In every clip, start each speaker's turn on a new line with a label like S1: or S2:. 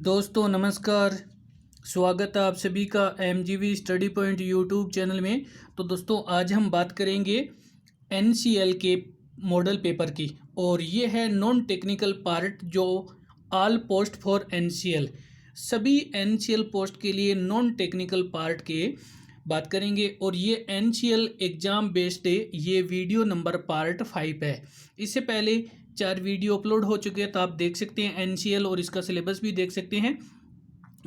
S1: दोस्तों नमस्कार। स्वागत है आप सभी का एमजीवी स्टडी पॉइंट यूट्यूब चैनल में। तो दोस्तों आज हम बात करेंगे एनसीएल के मॉडल पेपर की, और ये है नॉन टेक्निकल पार्ट जो ऑल पोस्ट फॉर एनसीएल, सभी एनसीएल पोस्ट के लिए नॉन टेक्निकल पार्ट के बात करेंगे। और ये एनसीएल एग्ज़ाम बेस्ड है, ये वीडियो नंबर पार्ट 5 है। इससे पहले 4 वीडियो अपलोड हो चुके हैं, तो आप देख सकते हैं एनसीएल और इसका सिलेबस भी देख सकते हैं।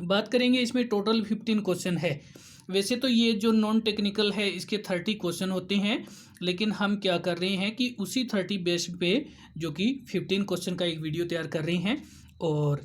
S1: बात करेंगे, इसमें टोटल 15 क्वेश्चन है। वैसे तो ये जो नॉन टेक्निकल है इसके 30 क्वेश्चन होते हैं, लेकिन हम क्या कर रहे हैं कि उसी 30 बेस पे जो कि 15 क्वेश्चन का एक वीडियो तैयार कर रहे हैं। और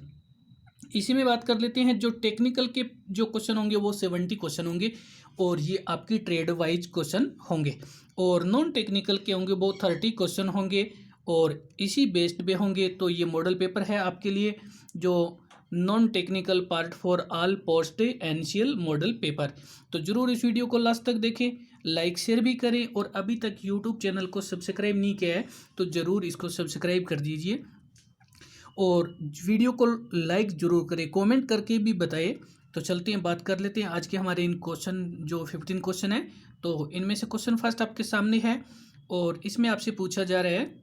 S1: इसी में बात कर लेते हैं, जो टेक्निकल के जो क्वेश्चन होंगे वो 70 क्वेश्चन होंगे, और ये आपकी ट्रेड वाइज क्वेश्चन होंगे। और नॉन टेक्निकल के होंगे वो 30 क्वेश्चन होंगे, और इसी बेस्ड पे होंगे। तो ये मॉडल पेपर है आपके लिए, जो non technical part for all post NCL model paper. तो जरूर इस वीडियो को लास्ट तक देखें, लाइक शेयर भी करें, और अभी तक यूट्यूब चैनल को सब्सक्राइब नहीं किया है तो ज़रूर इसको सब्सक्राइब कर दीजिए, और वीडियो को लाइक ज़रूर करें, कमेंट करके भी बताएं। तो चलते हैं, बात कर लेते हैं आज के हमारे इन क्वेश्चन, जो 15 क्वेश्चन है। तो इनमें से क्वेश्चन फर्स्ट आपके सामने है, और इसमें आपसे पूछा जा रहा है,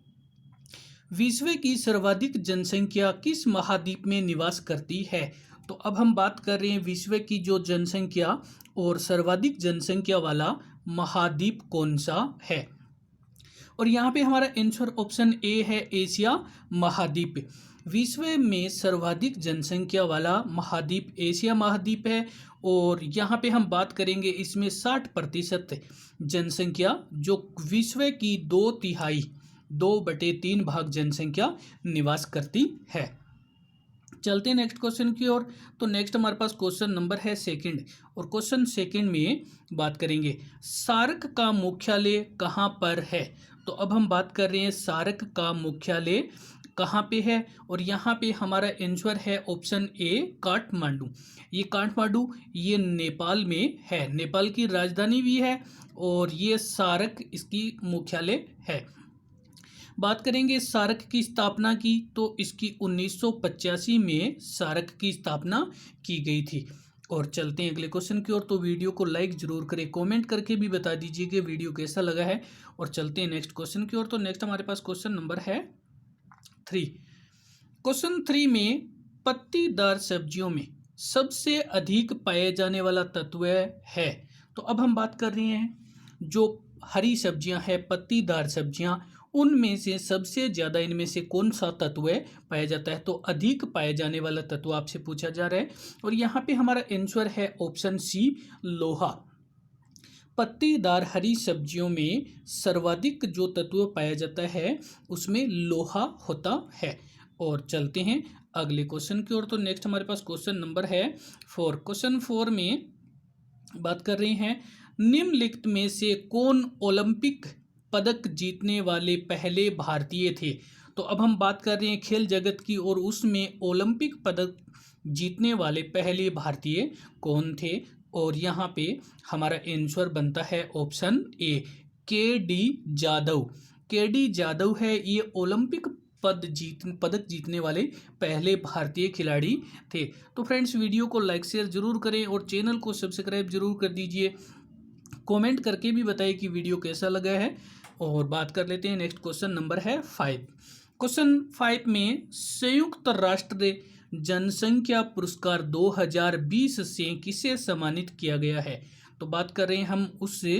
S1: विश्व की सर्वाधिक जनसंख्या किस महाद्वीप में निवास करती है। तो अब हम बात कर रहे हैं विश्व की जो जनसंख्या और सर्वाधिक जनसंख्या वाला महाद्वीप कौन सा है। और यहाँ पे हमारा आंसर ऑप्शन ए है, एशिया महाद्वीप। विश्व में सर्वाधिक जनसंख्या वाला महाद्वीप एशिया महाद्वीप है। और यहाँ पे हम बात करेंगे, इसमें 60% जनसंख्या जो विश्व की 2/3 2/3 भाग जनसंख्या निवास करती है। चलते हैं नेक्स्ट क्वेश्चन की ओर। तो नेक्स्ट हमारे पास क्वेश्चन नंबर है सेकंड, और क्वेश्चन सेकंड में बात करेंगे, सार्क का मुख्यालय कहाँ पर है। तो अब हम बात कर रहे हैं सार्क का मुख्यालय कहाँ पे है, और यहाँ पे हमारा आंसर है ऑप्शन ए, काठमांडू। ये काठमांडू ये नेपाल में है, नेपाल की राजधानी भी है, और ये सार्क इसकी मुख्यालय है। बात करेंगे सार्क की स्थापना की, तो इसकी 1985 में सार्क की स्थापना की गई थी। और चलते हैं अगले क्वेश्चन की ओर। तो वीडियो को लाइक जरूर करें, कमेंट करके भी बता दीजिए कि वीडियो कैसा लगा है। और चलते हैं नेक्स्ट क्वेश्चन की ओर। तो नेक्स्ट हमारे पास क्वेश्चन नंबर है 3। क्वेश्चन 3 में पत्तीदार सब्जियों में सबसे अधिक पाए जाने वाला तत्व है। तो अब हम बात कर रहे हैं, जो हरी सब्जियां हैं, पत्तीदार सब्जियां, उनमें से सबसे ज़्यादा इनमें से कौन सा तत्व पाया जाता है। तो अधिक पाए जाने वाला तत्व आपसे पूछा जा रहा है, और यहाँ पे हमारा आंसर है ऑप्शन सी, लोहा। पत्तीदार हरी सब्जियों में सर्वाधिक जो तत्व पाया जाता है उसमें लोहा होता है। और चलते हैं अगले क्वेश्चन की ओर। तो नेक्स्ट हमारे पास क्वेश्चन नंबर है 4। क्वेश्चन 4 में बात कर रहे हैं, निम्नलिखित में से कौन ओलंपिक पदक जीतने वाले पहले भारतीय थे। तो अब हम बात कर रहे हैं खेल जगत की, और उसमें ओलंपिक पदक जीतने वाले पहले भारतीय कौन थे। और यहाँ पे हमारा आंसर बनता है option A, K D. Jadhav. K D. Jadhav है, ये ओलंपिक पदक जीतने वाले पहले भारतीय खिलाड़ी थे। तो फ्रेंड्स, वीडियो को लाइक शेयर जरूर करें, और चैनल को सब्सक्राइब जरूर कर दीजिए, कमेंट करके भी बताइए कि वीडियो कैसा लगा है। और बात कर लेते हैं, नेक्स्ट क्वेश्चन नंबर है 5। क्वेश्चन 5 में संयुक्त राष्ट्र जनसंख्या पुरस्कार 2020 से किसे सम्मानित किया गया है। तो बात कर रहे हैं हम उससे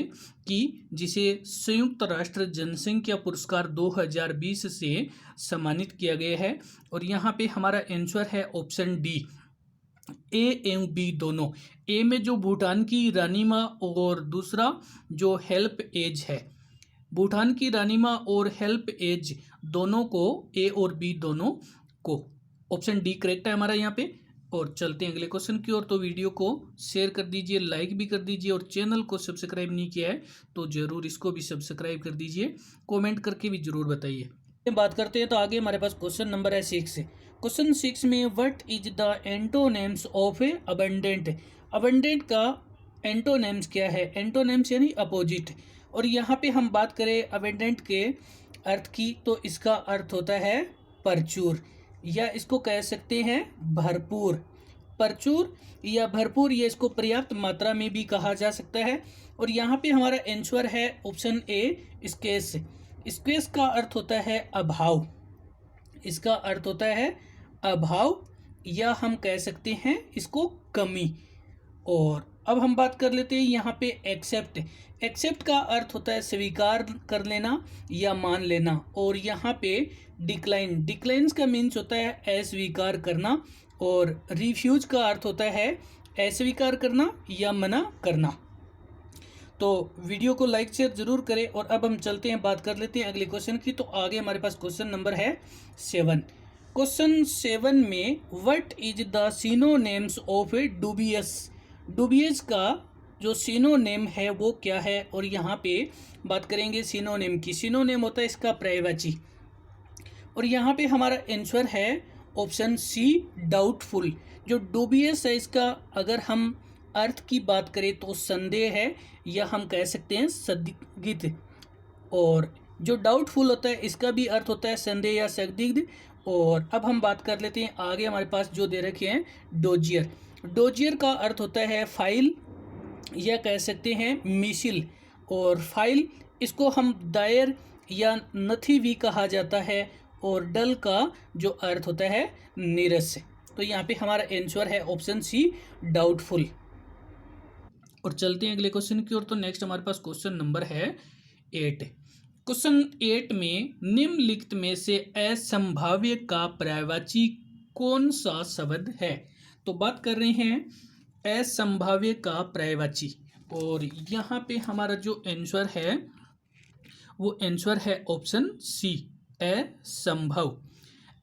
S1: कि जिसे संयुक्त राष्ट्र जनसंख्या पुरस्कार 2020 से सम्मानित किया गया है। और यहाँ पे हमारा आंसर है ऑप्शन डी, ए एवं बी दोनों। ए में जो भूटान की रानी माँ, और दूसरा जो हेल्प एज है, भूटान की रानी माँ और हेल्प एज दोनों को, ए और बी दोनों को, ऑप्शन डी करेक्ट है हमारा यहाँ पे। और चलते हैं अगले क्वेश्चन की ओर। तो वीडियो को शेयर कर दीजिए, लाइक भी कर दीजिए, और चैनल को सब्सक्राइब नहीं किया है तो जरूर इसको भी सब्सक्राइब कर दीजिए, कमेंट करके भी जरूर बताइए। बात करते हैं, तो आगे हमारे पास क्वेश्चन नंबर है 6। क्वेश्चन 6 में what is the antonyms of A abundant. Abundant का एंटोनेम्स क्या है, एंटोनेम्स यानी अपोजिट। और यहाँ पे हम बात करें अबंडेंट के अर्थ की, तो इसका अर्थ होता है प्रचुर, या इसको कह सकते हैं भरपूर। प्रचुर या भरपूर, या इसको पर्याप्त मात्रा में भी कहा जा सकता है। और यहाँ पे हमारा आंसर है ऑप्शन ए, स्केस। स्केस का अर्थ होता है अभाव, इसका अर्थ होता है अभाव, या हम कह सकते हैं इसको कमी। और अब हम बात कर लेते हैं यहाँ पे एक्सेप्ट। एक्सेप्ट का अर्थ होता है स्वीकार कर लेना या मान लेना। और यहाँ पे डिक्लाइन, डिक्लाइंस का मीन्स होता है अस्वीकार करना। और रिफ्यूज का अर्थ होता है अस्वीकार करना या मना करना। तो वीडियो को लाइक शेयर जरूर करें। और अब हम चलते हैं, बात कर लेते हैं अगले क्वेश्चन की। तो आगे हमारे पास क्वेश्चन नंबर है 7। क्वेश्चन 7 में what is the synonyms of A dubious. Dubious का जो सिनोनिम है वो क्या है। और यहाँ पे बात करेंगे सिनोनिम की। सिनोनिम होता है इसका पर्यायवाची। और यहाँ पे हमारा आंसर है ऑप्शन सी, डाउटफुल। जो डूबियस है इसका अगर हम अर्थ की बात करें तो संदेह है, या हम कह सकते हैं संदिग्ध। और जो डाउटफुल होता है इसका भी अर्थ होता है संदेह या संदिग्ध। और अब हम बात कर लेते हैं आगे, हमारे पास जो दे रखे हैं डोजियर। डोजियर का अर्थ होता है फाइल, या कह सकते हैं मिसिल। और फाइल इसको हम दायर या नथी भी कहा जाता है। और डल का जो अर्थ होता है नीरस। तो यहाँ पे हमारा आंसर है ऑप्शन सी, डाउटफुल। और चलते हैं अगले क्वेश्चन की ओर। तो नेक्स्ट हमारे पास क्वेश्चन नंबर है 8। क्वेश्चन 8 में निम्नलिखित में से असंभाव्य का पर्यायवाची कौन सा शब्द है। तो बात कर रहे हैं असंभाव्य का पर्यायवाची। और यहाँ पे हमारा जो आंसर है वो आंसर है ऑप्शन सी, असंभव।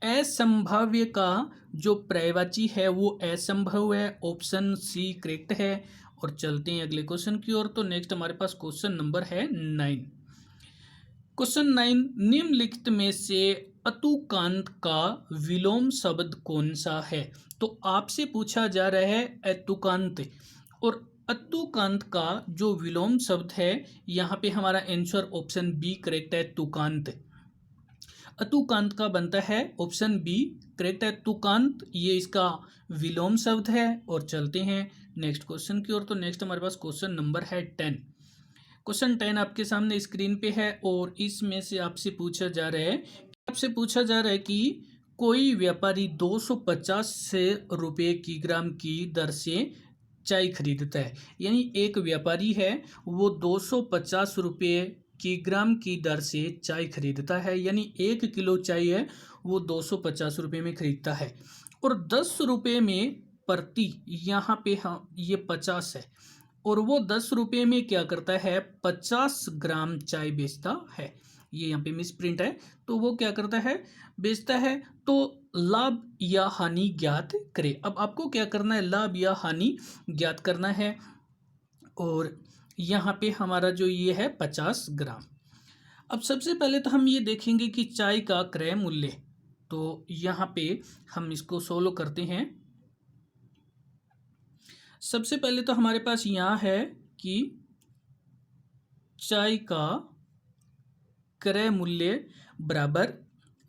S1: असंभाव्य का जो पर्यायवाची है वो असंभव है। ऑप्शन सी करेक्ट है। और चलते हैं अगले क्वेश्चन की ओर। तो नेक्स्ट हमारे पास क्वेश्चन नंबर है 9। क्वेश्चन 9, निम्नलिखित में से अतुकांत का विलोम शब्द कौन सा है। तो आपसे पूछा जा रहा है अतुकांत। और अतुकांत का जो विलोम शब्द है, यहाँ पे हमारा आंसर ऑप्शन बी करेक्ट है, तुकांत। अतुकांत का बनता है ऑप्शन बी करेक्ट है, तुकांत, ये इसका विलोम शब्द है। और चलते हैं नेक्स्ट क्वेश्चन की ओर। तो नेक्स्ट हमारे पास क्वेश्चन नंबर है 10। क्वेश्चन 10 आपके सामने स्क्रीन पे है। और इसमें से आपसे पूछा जा रहा है कि कोई व्यापारी 250 रुपये की ग्राम की दर से चाय खरीदता है। यानी एक व्यापारी है वो 250 रुपये की ग्राम की दर से चाय खरीदता है। यानी 1 किलो चाय है वो 250 रुपये में खरीदता है। और 10 रुपये में प्रति, यहाँ पे हाँ ये 50 है। और वो 10 रुपये में क्या करता है, 50 ग्राम चाय बेचता है। ये यहाँ पे मिस प्रिंट है। तो वो क्या करता है, बेचता है। तो लाभ या हानि ज्ञात करें। अब आपको क्या करना है, लाभ या हानि ज्ञात करना है। और यहाँ पे हमारा जो ये है 50 ग्राम। अब सबसे पहले तो हम ये देखेंगे कि चाय का क्रय मूल्य। तो यहाँ पे हम इसको सोल्व करते हैं। सबसे पहले तो हमारे पास यहाँ है कि चाय का क्रय मूल्य बराबर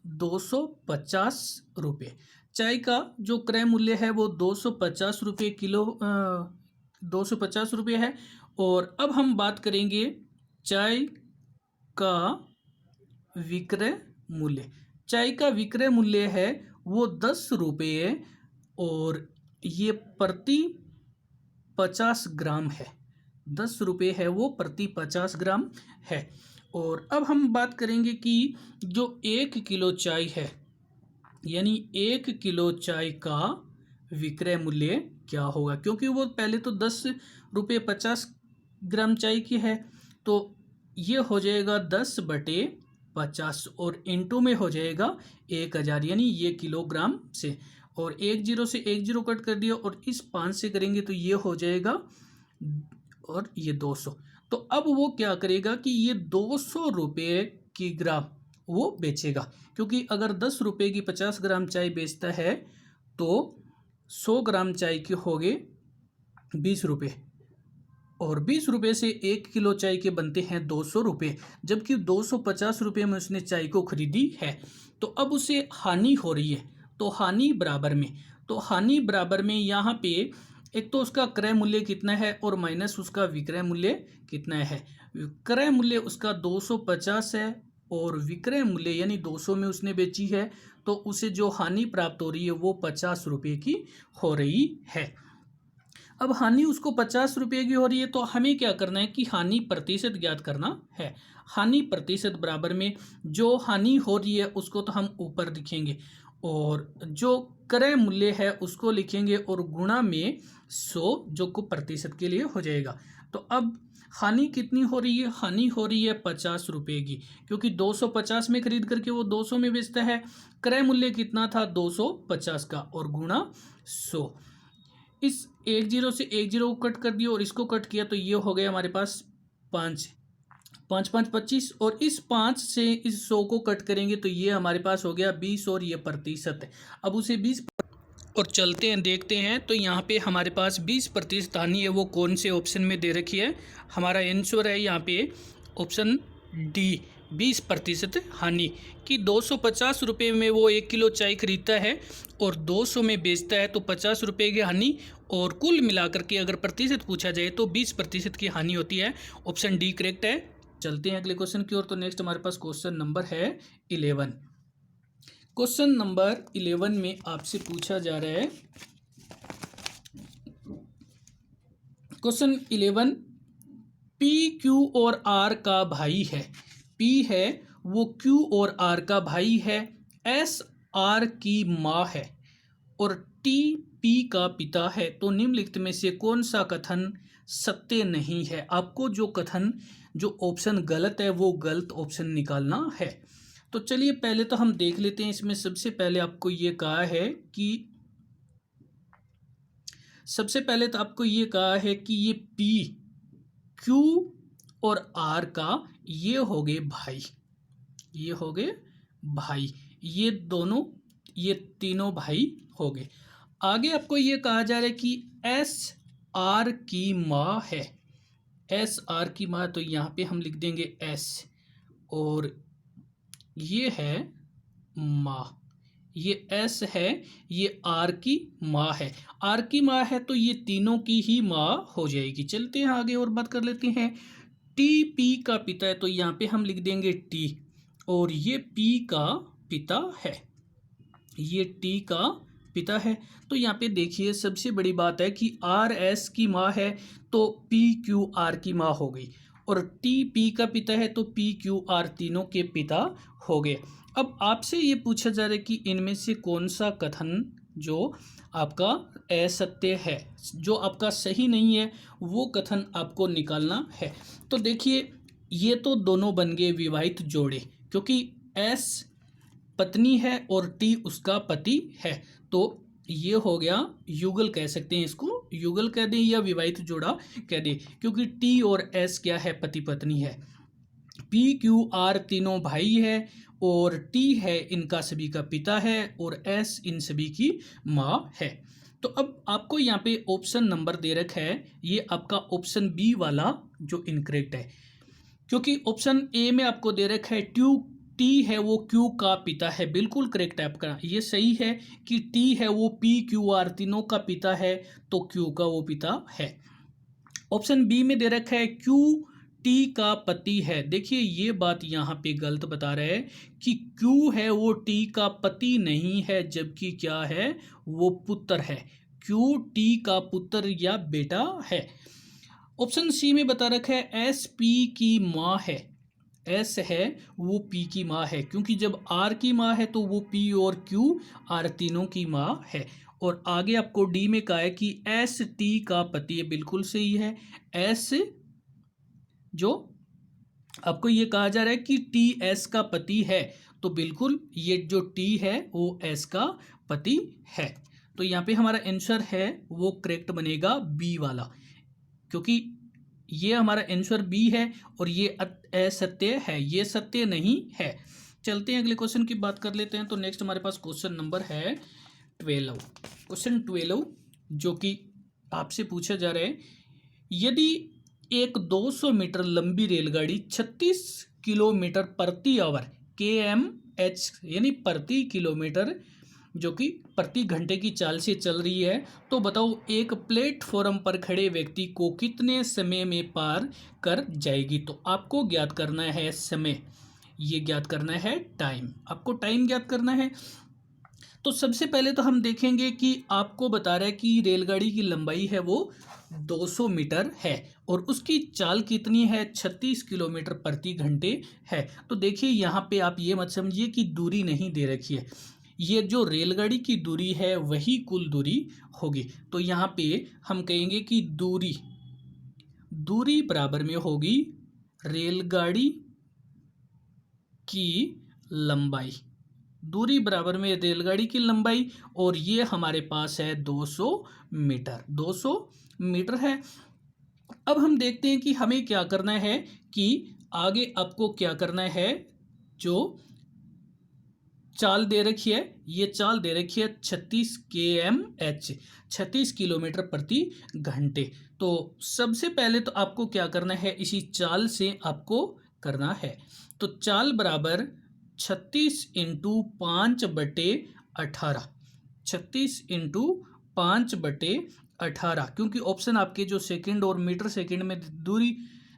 S1: 250 रुपये। चाय का जो क्रय मूल्य है वो 250 रुपये किलो, 250 रुपये है। और अब हम बात करेंगे चाय का विक्रय मूल्य। चाय का विक्रय मूल्य है वो 10 रुपये, और ये प्रति 50 ग्राम है। 10 रुपये है वो प्रति 50 ग्राम है। और अब हम बात करेंगे कि जो 1 किलो चाय है, यानी 1 किलो चाय का विक्रय मूल्य क्या होगा। क्योंकि वो पहले तो 10 रुपये 50 ग्राम चाय की है। तो ये हो जाएगा 10/50 और इंटू में हो जाएगा 1000, यानी ये किलोग्राम से। और 1 0 से 1 0 कट कर दिया, और इस 5 से करेंगे तो ये हो जाएगा, और ये 200। तो अब वो क्या करेगा कि ये 200 रुपये की ग्राम वो बेचेगा। क्योंकि अगर 10 रुपये की 50 ग्राम चाय बेचता है तो 100 ग्राम चाय के हो गए 20 रुपये, और 20 रुपये से 1 किलो चाय के बनते हैं 200 रुपये, जबकि 250 रुपये में उसने चाय को खरीदी है। तो अब उसे हानि हो रही है। तो हानि बराबर में तो हानि बराबर में यहाँ पे एक तो उसका क्रय मूल्य कितना है और माइनस उसका विक्रय मूल्य कितना है। क्रय मूल्य उसका 250 है और विक्रय मूल्य यानी 200 में उसने बेची है, तो उसे जो हानि प्राप्त हो रही है वो 50 रुपये की हो रही है। अब हानि उसको 50 रुपये की हो रही है, तो हमें क्या करना है कि हानि प्रतिशत ज्ञात करना है। हानि प्रतिशत बराबर में जो हानि हो रही है उसको तो हम ऊपर लिखेंगे और जो क्रय मूल्य है उसको लिखेंगे और गुणा में 100 जो को प्रतिशत के लिए हो जाएगा। तो अब हानि कितनी हो रही है? हानि हो रही है 50 रुपये की, क्योंकि 250 में खरीद करके वो 200 में बेचता है। क्रय मूल्य कितना था? 250 का और गुणा 100। इस 10 से 10 को कट कर दिया और इसको कट किया तो ये हो गया हमारे पास 5 5 5 25 और इस 5 से इस 100 को कट करेंगे तो ये हमारे पास हो गया 20 और ये प्रतिशत है। अब उसे 20 और चलते हैं देखते हैं। तो यहाँ पे हमारे पास 20% हानि है, वो कौन से ऑप्शन में दे रखी है? हमारा आंसर है यहाँ पे ऑप्शन डी, 20% हानि कि 250 रुपये में वो 1 किलो चाय खरीदता है और 200 में बेचता है, तो 50 रुपये की हानि और कुल मिलाकर के अगर प्रतिशत पूछा जाए तो 20% की हानि होती है। ऑप्शन डी करेक्ट है। चलते हैं अगले क्वेश्चन की ओर। तो नेक्स्ट हमारे पास क्वेश्चन नंबर है 11। क्वेश्चन नंबर 11 में आपसे पूछा जा रहा है, क्वेश्चन 11, पी क्यू और आर का भाई है। पी है वो क्यू और आर का भाई है, एस आर की माँ है और टी पी का पिता है। तो निम्नलिखित में से कौन सा कथन सत्य नहीं है? आपको जो कथन जो ऑप्शन गलत है वो गलत ऑप्शन निकालना है। तो चलिए पहले तो हम देख लेते हैं। इसमें सबसे पहले आपको ये कहा है कि ये पी क्यू और आर का ये हो गए भाई, ये तीनों भाई हो गए। आगे आपको ये कहा जा रहा है कि एस आर की माँ है, एस आर की माँ, तो यहाँ पे हम लिख देंगे एस और ये है माँ, ये एस है, ये आर की माँ है। आर की माँ है तो ये तीनों की ही माँ हो जाएगी। चलते हैं आगे और बात कर लेते हैं। टी पी का पिता है तो यहाँ पे हम लिख देंगे टी और ये पी का पिता है, ये टी का पिता है। तो यहाँ पे देखिए सबसे बड़ी बात है कि आर एस की माँ है तो पी क्यू आर की माँ हो गई और टी पी का पिता है तो पी क्यू आर तीनों के पिता हो गए। अब आपसे ये पूछा जा रहा है कि इनमें से कौन सा कथन जो आपका असत्य है, जो आपका सही नहीं है, वो कथन आपको निकालना है। तो देखिए ये तो दोनों बन गए विवाहित जोड़े, क्योंकि एस पत्नी है और टी उसका पति है, तो ये हो गया युगल, कह सकते हैं इसको युगल कह दें या विवाहित जोड़ा कह दें, क्योंकि टी और एस क्या है? पति पत्नी है। पी क्यू आर तीनों भाई है और टी है इनका सभी का पिता है और एस इन सभी की माँ है। तो अब आपको यहाँ पे ऑप्शन नंबर दे रखा है, ये आपका ऑप्शन बी वाला जो इनकरेक्ट है, क्योंकि ऑप्शन ए में आपको दे रखा है टी है वो क्यू का पिता है, बिल्कुल करेक्ट है आपका, ये सही है कि टी है वो पी क्यू आर तीनों का पिता है तो क्यू का वो पिता है। ऑप्शन बी में दे रखा है क्यू टी का पति है। देखिए ये बात यहाँ पे गलत बता रहा है कि क्यू है वो टी का पति नहीं है, जबकि क्या है? वो पुत्र है, क्यू टी का पुत्र या बेटा है। ऑप्शन सी में बता रखा है एस पी की माँ है, एस है वो पी की माँ है, क्योंकि जब आर की माँ है तो वो पी और क्यू आर तीनों की माँ है। और आगे आपको डी में कहा है कि एस टी का पति है, बिल्कुल सही है। एस जो आपको ये कहा जा रहा है कि टी एस का पति है, तो बिल्कुल ये जो टी है वो एस का पति है। तो यहाँ पे हमारा आंसर है वो करेक्ट बनेगा बी वाला, क्योंकि ये हमारा आंसर बी है और ये असत्य है, ये सत्य नहीं है। चलते हैं अगले क्वेश्चन की बात कर लेते हैं। तो नेक्स्ट हमारे पास क्वेश्चन नंबर है 12। क्वेश्चन 12 जो कि आपसे पूछा जा रहा है, यदि एक 200 मीटर लंबी रेलगाड़ी 36 किलोमीटर प्रति आवर KMH यानी प्रति किलोमीटर जो कि प्रति घंटे की चाल से चल रही है। तो बताओ एक प्लेटफॉर्म पर खड़े व्यक्ति को कितने समय में पार कर जाएगी। तो आपको ज्ञात करना है समय, ये ज्ञात करना है टाइम, आपको टाइम ज्ञात करना है। तो सबसे पहले तो हम देखेंगे कि आपको बता रहा है कि रेलगाड़ी की लंबाई है वो 200 मीटर है और उसकी चाल कितनी है, 36 किलोमीटर प्रति घंटे है। तो देखिए यहाँ पे आप ये मत समझिए कि दूरी नहीं दे रखी है, ये जो रेलगाड़ी की दूरी है वही कुल दूरी होगी। तो यहाँ पे हम कहेंगे कि दूरी बराबर में होगी रेलगाड़ी की लंबाई, दूरी बराबर में रेलगाड़ी की लंबाई, और ये हमारे पास है 200 मीटर, 200 मीटर है। अब हम देखते हैं कि हमें क्या करना है, कि आगे आपको क्या करना है, जो चाल दे रखी है, ये चाल दे रखी है 36 km/h, 36 किलोमीटर प्रति घंटे। तो सबसे पहले तो आपको क्या करना है, इसी चाल से आपको करना है। तो चाल बराबर 36 इंटू 5/18, 36 इंटू 5/18, क्योंकि ऑप्शन आपके जो सेकंड और मीटर सेकंड में दूरी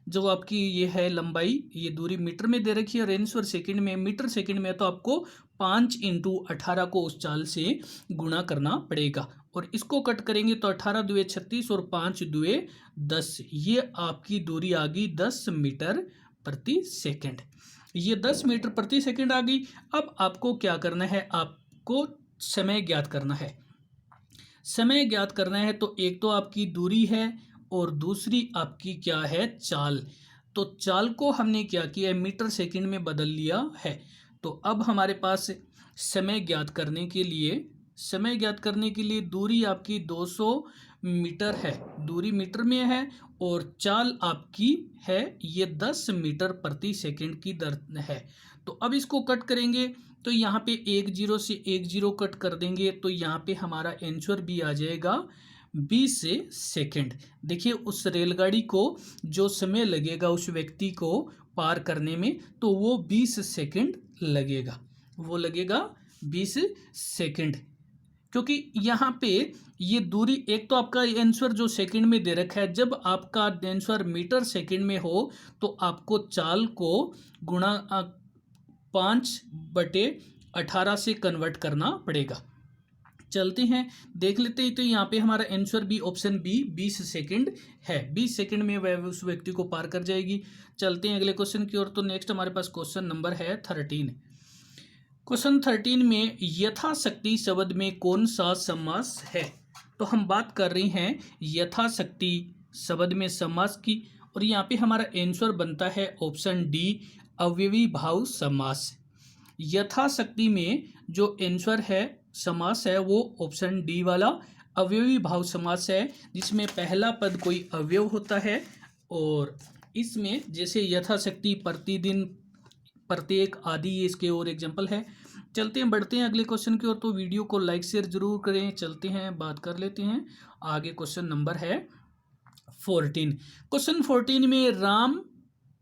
S1: जो आपकी ये है लंबाई, ये दूरी मीटर में दे रखी है और आंसर सेकंड में, मीटर सेकंड में, तो आपको 5 इंटू 18 को उस चाल से गुणा करना पड़ेगा। और इसको कट करेंगे तो 18 दुए 36 और 5 दुए 10, ये आपकी दूरी आ गई 10 मीटर प्रति सेकंड, ये 10 मीटर प्रति सेकंड आ गई। अब आपको क्या करना है, आपको समय ज्ञात करना है। समय ज्ञात करना है तो एक तो आपकी दूरी है और दूसरी आपकी क्या है, चाल। तो चाल को हमने क्या किया है, मीटर सेकंड में बदल लिया है। तो अब हमारे पास समय ज्ञात करने के लिए दूरी आपकी 200 मीटर है, दूरी मीटर में है, और चाल आपकी है ये 10 मीटर प्रति सेकंड की दर है। तो अब इसको कट करेंगे तो यहाँ पे 1 0 से 1 0 कट कर देंगे, तो यहाँ पे हमारा आंसर भी आ जाएगा 20 सेकंड। देखिए उस रेलगाड़ी को जो समय लगेगा उस व्यक्ति को पार करने में, तो वो 20 सेकंड लगेगा, वो लगेगा 20 सेकंड। क्योंकि यहाँ पे ये दूरी, एक तो आपका आंसर जो सेकंड में दे रखा है, जब आपका आंसर मीटर सेकंड में हो तो आपको चाल को गुणा 5/18 से कन्वर्ट करना पड़ेगा। चलते हैं देख लेते हैं। तो यहाँ पे हमारा आंसर भी ऑप्शन बी 20 सेकंड है, 20 सेकंड में वह उस व्यक्ति को पार कर जाएगी। चलते हैं अगले क्वेश्चन की ओर। तो नेक्स्ट हमारे पास क्वेश्चन नंबर है 13। क्वेश्चन 13 में यथाशक्ति शब्द में कौन सा समास है। तो हम बात कर रहे हैं यथाशक्ति शब्द में समास की, और यहाँ पे हमारा आंसर बनता है ऑप्शन डी अव्ययी भाव समास। यथाशक्ति में जो आंसर है समास है वो ऑप्शन डी वाला अव्ययी भाव समास है, जिसमें पहला पद कोई अवयव होता है, और इसमें जैसे यथाशक्ति, प्रतिदिन, प्रत्येक आदि, ये इसके और एग्जाम्पल है। चलते हैं, बढ़ते हैं अगले क्वेश्चन की ओर। तो वीडियो को लाइक शेयर जरूर करें। चलते हैं, बात कर लेते हैं आगे। क्वेश्चन नंबर है 14। क्वेश्चन 14 में Ram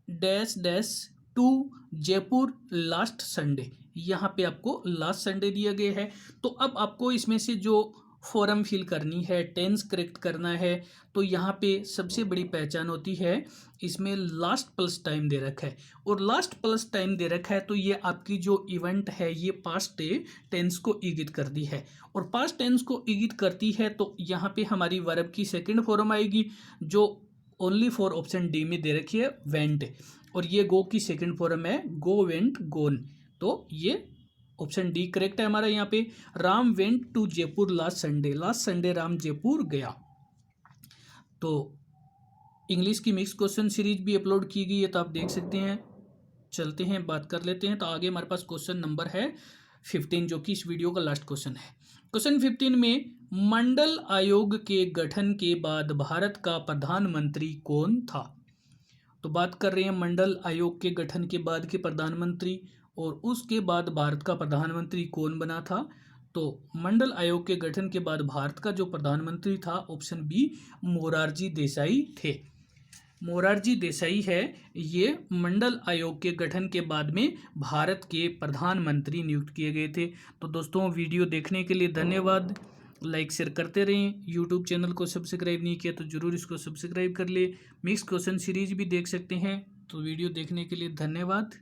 S1: dash dash to Jaipur last Sunday, यहाँ पे आपको लास्ट संडे दिया गया है। तो अब आपको इसमें से जो फॉर्म फिल करनी है, टेंस करेक्ट करना है, तो यहाँ पे सबसे बड़ी पहचान होती है, इसमें लास्ट प्लस टाइम दे रखा है, और लास्ट प्लस टाइम दे रखा है तो ये आपकी जो इवेंट है ये पास्ट टेंस को इंगित करती है, और पास्ट टेंस को इंगित करती है। तो यहाँ पे हमारी वर्ब की सेकंड फॉर्म आएगी, जो ओनली फॉर ऑप्शन डी में दे रखी है, वेंट, और ये गो की सेकंड फॉर्म है गो, वेंट, गोन। तो ये ऑप्शन डी करेक्ट है हमारा। यहाँ पे Ram went to Jaipur last Sunday, last Sunday Ram Jaipur गया। तो इंग्लिश की मिक्स क्वेश्चन सीरीज भी अपलोड की गई है, तो आप देख सकते हैं। चलते हैं, बात कर लेते हैं। तो आगे हमारे पास क्वेश्चन नंबर है 15, जो कि इस वीडियो का लास्ट क्वेश्चन है। क्वेश्चन 15 में मंडल आयोग के गठन के बाद भारत का प्रधानमंत्री कौन था। तो बात कर रहे हैं मंडल आयोग के गठन के बाद के प्रधानमंत्री, और उसके बाद भारत का प्रधानमंत्री कौन बना था। तो मंडल आयोग के गठन के बाद भारत का जो प्रधानमंत्री था, ऑप्शन बी मोरारजी देसाई थे। मोरारजी देसाई है, ये मंडल आयोग के गठन के बाद में भारत के प्रधानमंत्री नियुक्त किए गए थे। तो दोस्तों वीडियो देखने के लिए धन्यवाद। लाइक शेयर करते रहें। यूट्यूब चैनल को सब्सक्राइब नहीं किया तो ज़रूर इसको सब्सक्राइब कर ले। मिक्स क्वेश्चन सीरीज भी देख सकते हैं। तो वीडियो देखने के लिए धन्यवाद।